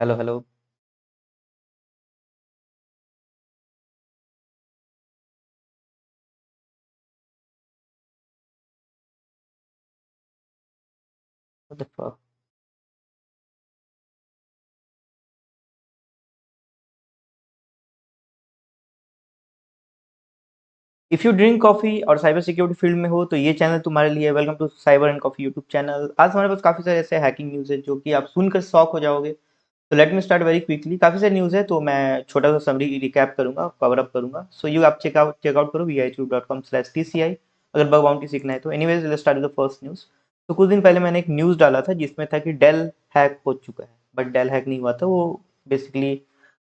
Hello hello. What the fuck? If you drink coffee और cyber security field में हो तो ये चैनल तुम्हारे लिए। Welcome to cyber and coffee YouTube channel. आज हमारे पास काफी सारे ऐसे हैकिंग न्यूज़ है जो कि आप सुनकर शॉक हो जाओगे। तो let me start very quickly. काफी सारी न्यूज़ है तो मैं छोटा सा समरी रिकैप करूंगा, कवर अप करूंगा। सो यू आप चेकआउट करो viitube.com/tci अगर बग बाउंटी सीखना है तो। Anyways let's start with the first news. तो कुछ दिन पहले मैंने एक न्यूज़ डाला था जिसमें था कि डेल हैक हो चुका है, बट डेल हैक नहीं हुआ था। वो बेसिकली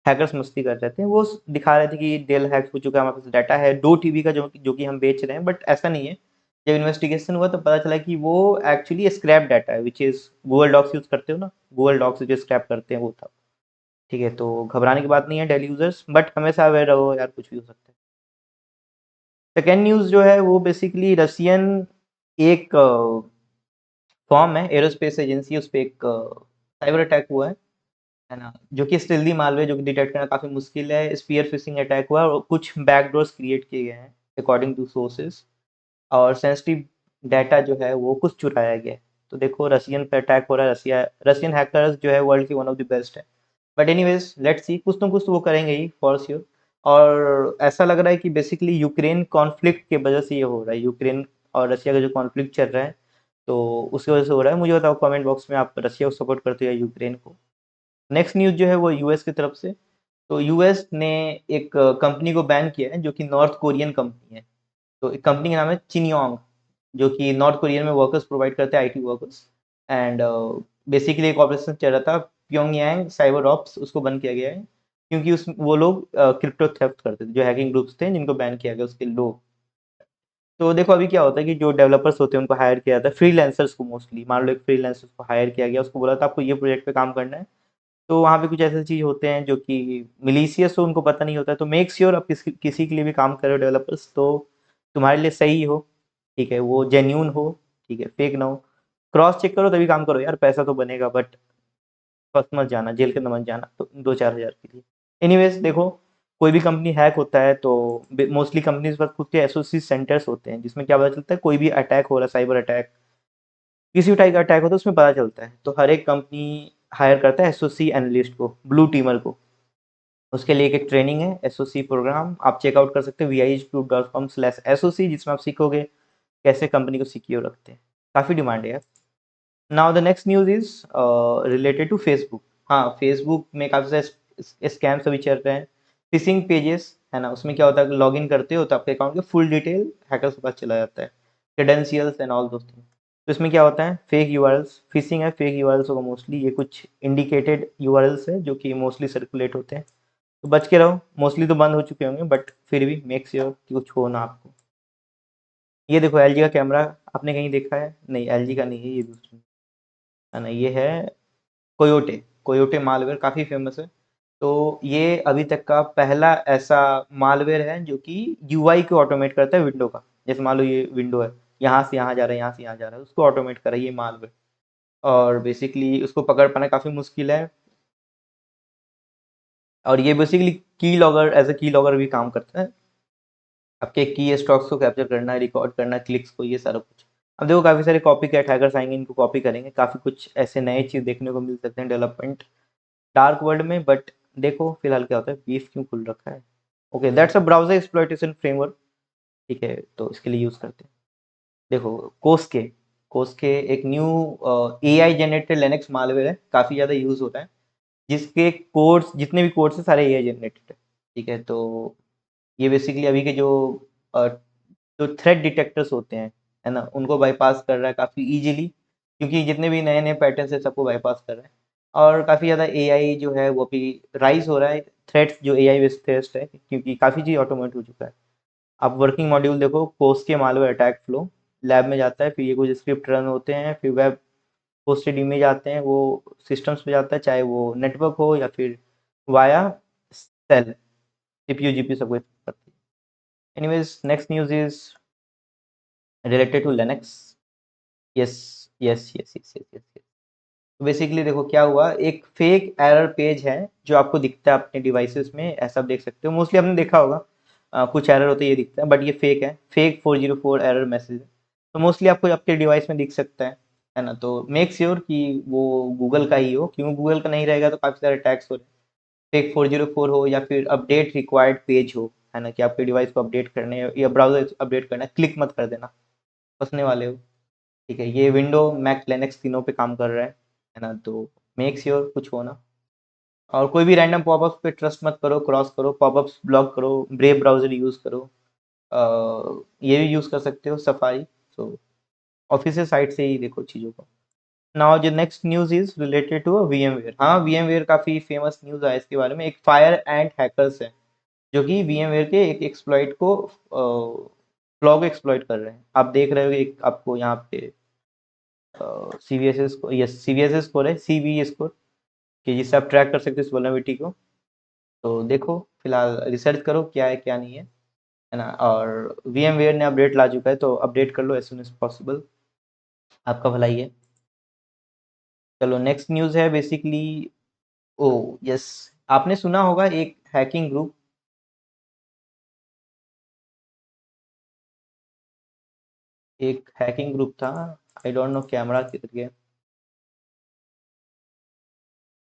हैकर्स मस्ती कर रहे थे। वो दिखा रहे थे कि डेल हैक हो चुका है, हमारे पास डाटा है 2 TB का जो कि हम बेच रहे हैं, बट ऐसा नहीं है। जब इन्वेस्टिगेशन हुआ तो पता चला कि वो एक्चुअली स्क्रैप डाटा है, which is Google Docs use करते हो ना, गूगल डॉक्स जो स्क्रैप करते हैं वो था। ठीक है, तो घबराने की बात नहीं है डेल यूजर्स, बट हमेशा अवेयर रहो यार, कुछ भी हो सकता है। सेकेंड न्यूज जो है वो बेसिकली रशियन एक फॉर्म है, एरोस्पेस एजेंसी, उस पर एक साइबर अटैक हुआ है ना, जो कि स्टिल्दी मालवेयर, जो कि डिटेक्ट करना काफी मुश्किल है। स्पीयर फिशिंग अटैक हुआ और कुछ बैकडोर्स क्रिएट किए गए हैं अकॉर्डिंग टू सोर्सेज, और सेंसिटिव डाटा जो है वो कुछ चुराया गया है। तो देखो रशियन पे अटैक हो रहा है, रशियन हैकर्स जो है वर्ल्ड के वन ऑफ द बेस्ट है। बट एनीवेज लेट्स सी, कुछ तो कुछ तो वो करेंगे ही फॉर श्योर। और ऐसा लग रहा है कि बेसिकली यूक्रेन कॉन्फ्लिक्ट की वजह से ये हो रहा है। यूक्रेन और रशिया का जो कॉन्फ्लिक्ट चल रहा है तो उसकी वजह से हो रहा है। मुझे बताओ कमेंट बॉक्स में, आप रशिया को सपोर्ट करते हो या यूक्रेन को। नेक्स्ट न्यूज़ जो है वो यूएस की तरफ से। तो यूएस ने एक कंपनी को बैन किया है जो कि नॉर्थ कोरियन कंपनी है। तो एक कंपनी का नाम है चिनियोंग, जो कि नॉर्थ कोरियन में वर्कर्स प्रोवाइड करते हैं, आईटी वर्कर्स। एंड बेसिकली एक ऑपरेशन चल रहा था प्योंगयांग साइबर ऑप्स, उसको बंद किया गया है क्योंकि उस वो लोग क्रिप्टो थेफ्ट करते थे। जो हैकिंग ग्रुप्स थे जिनको बैन किया गया उसके लोग। तो देखो अभी क्या होता है कि जो डेवलपर्स होते हैं उनको हायर किया जाता है, फ्रीलांसर्स को मोस्टली। मान लो एक फ्रीलांसर्स को हायर किया गया, उसको बोला था आपको ये प्रोजेक्ट पे काम करना है। तो वहाँ पे कुछ ऐसे चीज़ होते हैं जो कि मिलीशियस हो, उनको पता नहीं होता है। तो मेक श्योर आप किसी के लिए भी काम कर रहे हो डेवलपर्स, तो तुम्हारे लिए सही हो, ठीक है, वो जेन्यून हो, ठीक है, फेक ना हो। क्रॉस चेक करो तभी काम करो यार, पैसा तो बनेगा, बट फंस मत जाना, जेल के अंदर मत जाना तो 2-4 हज़ार के लिए। एनीवेज देखो, कोई भी कंपनी हैक होता है तो मोस्टली कंपनीज पर खुद के एसओसी सेंटर्स होते हैं जिसमें क्या पता चलता है कोई भी अटैक हो रहा है, साइबर अटैक, किसी भी टाइप का अटैक होता है उसमें पता चलता है। तो हर एक कंपनी हायर करता है एसओसी एनालिस्ट को, ब्लू टीमर को। उसके लिए एक ट्रेनिंग है, एसओसी प्रोग्राम, आप चेकआउट कर सकते हो vihtube.com/SOC, जिसमें आप सीखोगे कैसे कंपनी को सिक्योर रखते हैं। काफ़ी डिमांड है यार। Now the next news is related to Facebook. हाँ, फेसबुक में काफ़ी सारे स्कैम्स अभी चल रहे हैं। फिशिंग पेजेस है ना, उसमें क्या होता है, लॉग इन करते हो तो आपके अकाउंट के फुल डिटेल हैकर्स के पास चला जाता है, credentials and all those things. तो इसमें क्या होता है, फेक यूआरएल्स, फिशिंग है फेक यूआरएल्स होगा मोस्टली। ये कुछ इंडिकेटेड यूआरएल्स है जो कि मोस्टली सर्कुलेट होते हैं, तो बच के रहो। मोस्टली तो बंद हो चुके होंगे बट फिर भी मेक श्योर कि कुछ हो ना आपको। ये देखो एलजी का कैमरा, आपने कहीं देखा है? नहीं, एलजी का नहीं है, ये दूसरा है ना, ये है कोयोटे। कोयोटे मालवेयर काफ़ी फेमस है। तो ये अभी तक का पहला ऐसा मालवेयर है जो कि यूआई को ऑटोमेट करता है विंडो का। जैसे मान लो ये विंडो है, यहाँ से यहाँ जा रहा है, यहाँ से यहाँ जा रहा है, उसको ऑटोमेट कर रहा है ये मालवेयर। और बेसिकली उसको पकड़ पाना काफ़ी मुश्किल है। और ये बेसिकली की लॉगर, एज ए की लॉगर भी काम करता है। आपके की स्टॉक्स को कैप्चर करना है, रिकॉर्ड करना है, क्लिक्स को, ये सारा कुछ। अब देखो काफ़ी सारे कॉपी कैट हैकर्स आएंगे, इनको कॉपी करेंगे, काफ़ी कुछ ऐसे नए चीज़ देखने को मिल सकते हैं डेवलपमेंट डार्क वर्ल्ड में। बट देखो फिलहाल क्या होता है, बीफ क्यों खुल रखा है। Okay, that's a browser exploitation framework, ठीक है, तो इसके लिए यूज़ करते हैं। देखो कोस्के, कोस्के एक new AI generated Linux malware है, काफ़ी ज़्यादा यूज़ होता है, जिसके कोड्स, जितने भी कोड्स हैं सारे एआई जनरेटेड है। ठीक है, तो ये बेसिकली अभी के अ, जो थ्रेट डिटेक्टर्स होते हैं, है ना, उनको बाईपास कर रहा है काफ़ी इजीली, क्योंकि जितने भी नए नए पैटर्न्स है सबको बाईपास कर रहा है। और काफ़ी ज़्यादा एआई जो है वो अभी राइज हो रहा है, थ्रेट्स जो एआई बेस्ड थ्रेट्स है, क्योंकि काफ़ी चीज़ ऑटोमेट हो चुका है। आप वर्किंग मॉड्यूल देखो, कोस के मालवेयर अटैक फ्लो, लैब में जाता है, फिर ये कुछ स्क्रिप्ट रन होते हैं, फिर वेब होस्टेड इमेज आते हैं, वो सिस्टम्स पे जाता है, चाहे वो नेटवर्क हो या फिर वाया सेल, सीपीयू जीपीयू सब कुछ करती है। Anyways next news is related to Linux. Yes, yes, yes, yes, yes, yes, yes. तो बेसिकली देखो क्या हुआ, एक फेक एरर पेज है जो आपको दिखता है अपने डिवाइसेस में, ऐसा आप देख सकते हो, मोस्टली आपने देखा होगा। कुछ एरर होते हैं ये दिखता है, बट ये फेक है, फेक 404 एरर मैसेज है। तो मोस्टली आपको आपके डिवाइस में दिख सकता है ना। तो मेक श्योर कि वो गूगल का ही हो, क्योंकि गूगल का नहीं रहेगा तो काफ़ी सारे टैग्स हो रहे हैं। फेक 404 हो या फिर अपडेट रिक्वायर्ड पेज हो, है ना, कि आपके डिवाइस को अपडेट करने या ब्राउजर अपडेट करना है, क्लिक मत कर देना, फंसने वाले हो। ठीक है, ये विंडो मैक लिनक्स तीनों पे काम कर रहा है ना। तो मेक श्योर कुछ हो ना। और कोई भी रैंडम पॉपअप पे ट्रस्ट मत करो, क्रॉस करो, पॉपअप्स ब्लॉक करो, ब्रेव ब्राउजर यूज़ करो। ये भी यूज़ कर सकते हो सफारी। तो ऑफिशियल साइट से ही देखो चीज़ों को। नाउ जो next news is related to VMware। हाँ, VMware काफ़ी फेमस न्यूज़ है इसके बारे में। एक फायर एंड हैकर्स है जो कि VMware के एक एक्सप्लॉइट को फ्लॉ को एक्सप्लॉइट कर रहे हैं। आप देख रहे हो एक आपको यहाँ पे CVSS को, यस CVSS स्कोर है, CVE स्कोर, कि जिससे आप ट्रैक कर सकते हो इस वल्नरेबिलिटी को। तो देखो फिलहाल रिसर्च करो क्या है क्या नहीं है ना। और VMware ने अपडेट ला चुका है, तो अपडेट कर लो एज सुन एज पॉसिबल, आपका भलाई है। चलो नेक्स्ट न्यूज़ है बेसिकली, ओ यस, आपने सुना होगा एक हैकिंग ग्रुप, एक हैकिंग ग्रुप था, आई डोंट नो कैमरा किधर गया।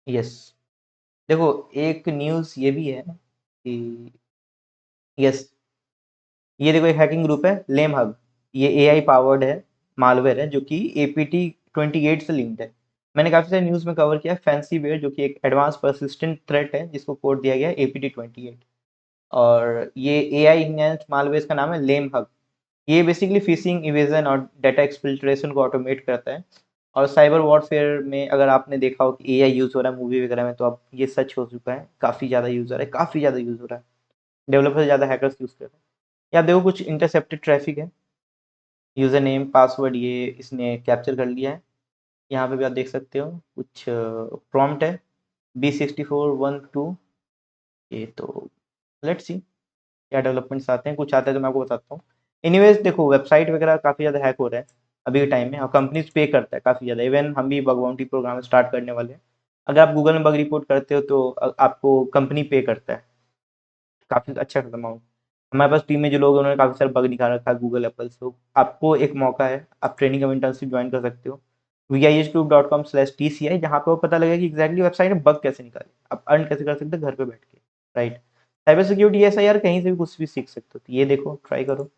यस, देखो एक न्यूज़ ये भी है कि, यस, ये देखो एक हैकिंग ग्रुप है लेम हब। ये AI पावर्ड है, मालवेयर है जो कि APT28 से लिंक्ड है। मैंने काफ़ी सारे न्यूज़ में कवर किया। फैंसी वेयर जो कि एक एडवांस परसिस्टेंट थ्रेट है जिसको कोड दिया गया है APT28। और ये AI इन्हेंस्ड मालवेयर का नाम है लेम हब। ये बेसिकली फिशिंग, इवेजन और डाटा एक्सफिल्ट्रेशन को ऑटोमेट करता है। और साइबर वॉरफेयर में अगर आपने देखा हो कि AI यूज़ हो रहा है मूवी वगैरह में, तो अब ये सच हो चुका है, काफ़ी ज़्यादा यूज़ हो रहा है, काफ़ी ज़्यादा यूज़ हो रहा है। डेवलपर से ज़्यादा हैकर्स यूज़ कर रहे हैं। या आप देखो कुछ इंटरसेप्टेड ट्रैफिक है, यूज़र नेम पासवर्ड ये इसने कैप्चर कर लिया है। यहाँ पे भी आप देख सकते हो कुछ प्रॉम्प्ट है B6412। ये तो लेट्स सी क्या डेवलपमेंट्स आते हैं, कुछ आता है तो मैं आपको बताता हूँ। एनीवेज देखो वेबसाइट वगैरह काफ़ी ज़्यादा हैक हो रहा है अभी के टाइम में, और कंपनीज पे करता है काफ़ी ज़्यादा। इवन हम भी बग बाउंटी प्रोग्राम स्टार्ट करने वाले हैं। अगर आप गूगल में बग रिपोर्ट करते हो तो आपको कंपनी पे करता है काफ़ी अच्छा खासा अमाउंट। हमारे पास टीम में जो लोग हैं उन्होंने काफ़ी सारा बग निकाल रखा है गूगल एप्पल से। आपको एक मौका है, आप ट्रेनिंग और इंटर्नशिप ज्वाइन कर सकते हो viagegroup.com/TCI, जहाँ पे वो पता लगेगा कि एग्जैक्टली वेबसाइट में बग कैसे निकाले, आप अर्न कैसे कर सकते हो घर पे बैठ के, राइट। साइबर सिक्योरिटी ऐसा यार कहीं से भी कुछ भी सीख सकते हो, तो ये देखो ट्राई करो।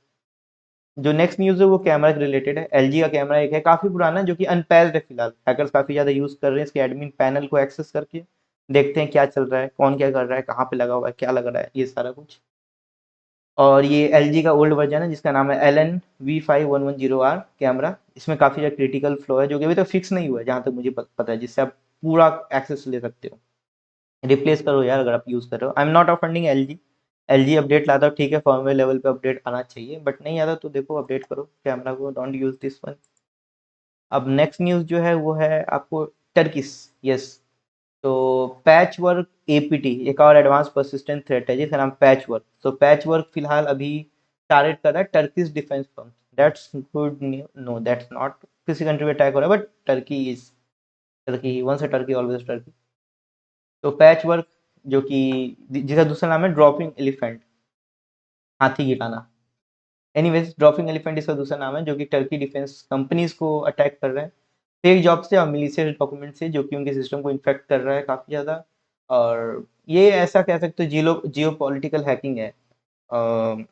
जो नेक्स्ट न्यूज़ है वो कैमरा से रिलेटेड है। LG का कैमरा एक है काफ़ी पुराना जो कि अनपैच्ड है फिलहाल, हैकर्स काफ़ी ज़्यादा यूज़ कर रहे हैं इसके एडमिन पैनल को एक्सेस करके, देखते हैं क्या चल रहा है, कौन क्या कर रहा है, कहाँ पे लगा हुआ है, क्या लग रहा है, ये सारा कुछ। और ये LG का ओल्ड वर्जन है जिसका नाम है LN-V5110R कैमरा। इसमें काफ़ी ज़्यादा क्रिटिकल फ्लो है जो कि अभी तक फिक्स नहीं हुआ है जहाँ तक मुझे पता है, जिससे आप पूरा एक्सेस ले सकते हो। रिप्लेस करो यार अगर आप यूज़ कर रहे हो। I am not offending LG। LG update लाता हो ठीक है, फर्मवेयर लेवल पे अपडेट आना चाहिए, बट नहीं आता तो देखो अपडेट करो कैमरा को, डोंट यूज दिस वन। अब नेक्स्ट न्यूज़ जो है वो है आपको टर्किश, यस। तो पैच वर्क APT एक और एडवांस परसिस्टेंट थ्रेट है जिसका नाम पैच वर्क। तो पैच वर्क फिलहाल अभी टारगेट कर रहा है Turkish defence firm. That's good news, no that's not, किसी कंट्री पे अटैक हो रहा है, but Turkey is, Turkey one से टर्की ऑलवेज टर्की। तो पैच वर्क जो कि जिसका दूसरा नाम है ड्रॉपिंग एलिफेंट, हाथी गिराना। एनीवेज ड्रॉपिंग एलिफेंट इसका दूसरा नाम है जो कि टर्की डिफेंस कंपनीज को अटैक कर रहा है फेक जॉब से और मिलिशियस डॉक्यूमेंट से, जो कि उनके सिस्टम को इन्फेक्ट कर रहा है काफ़ी ज़्यादा। और ये ऐसा कह सकते हो जियो पॉलिटिकल हैकिंग है। अ,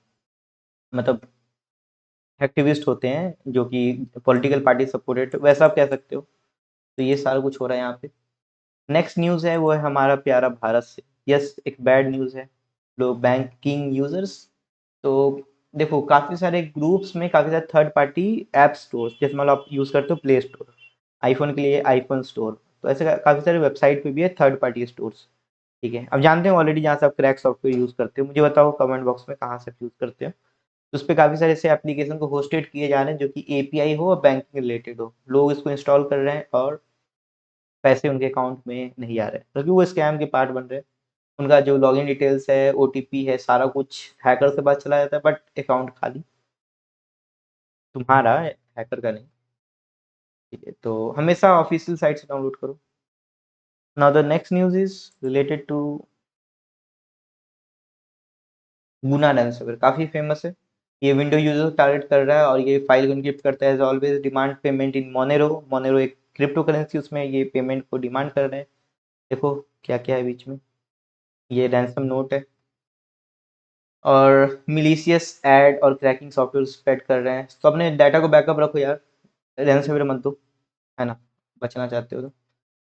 मतलब एक्टिविस्ट होते हैं जो कि पॉलिटिकल पार्टी सपोर्टेड, वैसा आप कह सकते हो। तो ये सारा कुछ हो रहा है यहाँ पे। नेक्स्ट न्यूज़ है वो है हमारा प्यारा भारत से। यस, एक बैड न्यूज़ है लोग बैंकिंग यूजर्स। तो देखो काफ़ी सारे ग्रुप्स में काफ़ी सारे थर्ड पार्टी ऐप स्टोर, जैसे मतलब आप यूज़ करते हो प्ले स्टोर, आईफोन के लिए आईफोन स्टोर, तो ऐसे काफ़ी सारे वेबसाइट पे भी है थर्ड पार्टी स्टोर्स। ठीक है, अब जानते हो ऑलरेडी जहाँ से आप क्रैक सॉफ्टवेयर यूज़ करते हो, मुझे बताओ कमेंट बॉक्स में कहाँ से यूज़ करते हो। तो उस पर काफ़ी सारे ऐसे एप्लीकेशन को होस्टेड किए जा रहे हैं जो कि API हो और बैंकिंग रिलेटेड हो, लोग इसको इंस्टॉल कर रहे हैं और पैसे उनके अकाउंट में नहीं आ रहे क्योंकि वो स्कैम के पार्ट बन रहे हैं। उनका जो लॉगिन डिटेल्स है, OTP है, सारा कुछ हैकर के पास चला जाता है, बट अकाउंट खाली, तुम्हारा हैकर का नहीं। ठीक है, तो हमेशा ऑफिशियल साइट से डाउनलोड करो। Now the next news is related to गुना रैंसमवेयर, काफ़ी फेमस है। ये विंडो यूजर टारगेट कर रहा है और ये फाइल को एन्क्रिप्ट करता है। As always demand payment in Monero. Monero एक क्रिप्टो करेंसी, उसमें ये पेमेंट को डिमांड कर रहे हैं। देखो क्या क्या है बीच में। ये रैंसम नोट है और मिलीशियस ऐड और क्रैकिंग सॉफ्टवेयर स्प्रेड कर रहे हैं। तो अपने डाटा को बैकअप रखो यार, रैंसमवेयर मत दो, है ना, बचना चाहते हो तो।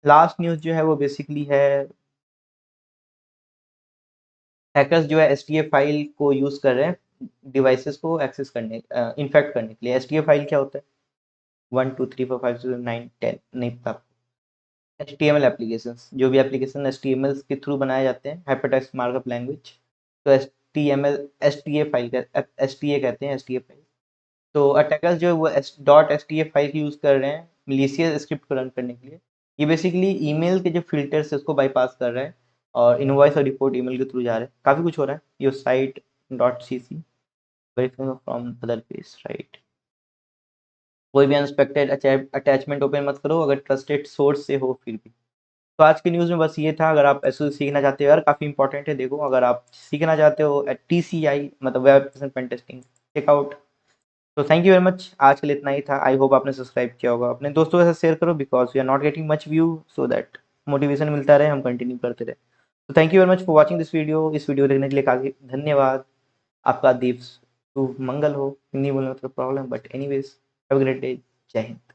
लास्ट न्यूज़ जो है वो बेसिकली है, हैकर्स जो है एसटीए फाइल को यूज़ कर रहे हैं डिवाइसेस को एक्सेस करने, इन्फेक्ट करने के लिए। एसटीए फाइल क्या होता है? 1 2 3 4 5 6 7 9 10 नहीं पता। HTML एप्लीकेशंस, जो भी एप्लीकेशन HTML के थ्रू बनाए जाते हैं, हाइपरटेक्स्ट मार्कअप लैंग्वेज, तो HTML STA फाइल का STA कहते हैं, STA फाइल। तो अटैकर्स जो है वो डॉट STA फाइल यूज़ कर रहे हैं मिलीशियस स्क्रिप्ट को रन करने के लिए। ये बेसिकली ईमेल के जो फिल्टर्स है उसको बाईपास कर रहा है और इनवॉइस और रिपोर्ट ईमेल के थ्रू जा रहा है। काफ़ी कुछ हो रहा है। Your site dot CC verify from other page, right. कोई भी अनएक्सपेक्टेड अटैचमेंट ओपन मत करो अगर ट्रस्टेड सोर्स से हो फिर भी। तो आज की न्यूज़ में बस ये था। अगर आप एसईओ सीखना चाहते हो यार, काफ़ी इंपॉर्टेंट है। देखो अगर आप सीखना चाहते हो TCI मतलब web application pen testing, checkout. तो थैंक यू वेरी मच, आज के लिए इतना ही था। आई होप आपने सब्सक्राइब किया होगा। अपने दोस्तों के साथ शेयर करो because we are not getting much view, so that motivation मिलता रहे, हम कंटिन्यू करते रहे। तो thank you very much for watching this video. इस वीडियो देखने के लिए काफ़ी धन्यवाद। आपका दिन शुभ मंगल हो। हिंदी बोलने में थोड़ा problem, but anyways have a great day. जय हिंद।